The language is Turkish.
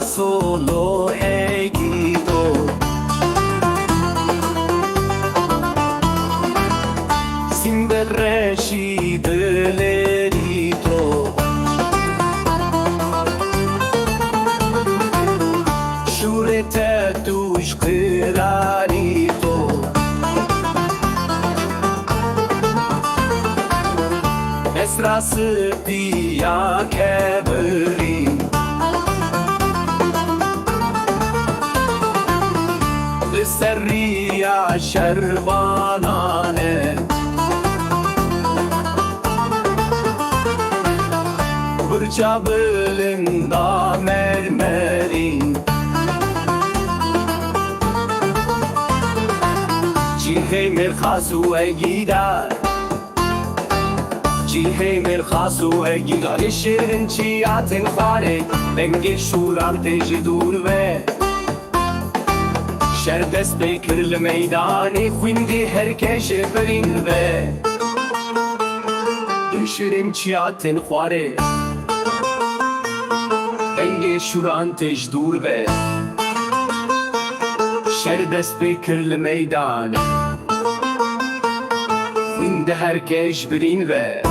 solo e Guido Simbe și delerito Șurete tuș clarito Esrası diya keberin Serriya şervanane Bırça bölünda mermerin Cihey merkhasu egidar Cihey merkhasu egidar Yeşirin çiyatin fare Bengi şuran teji dur ve Şerdest bekirli meydanı Quindi herkes berin ve Düşürüm çiyatin xware Denge şuran tejdur ve Şerdest bekirli meydanı Quindi herkes berin ve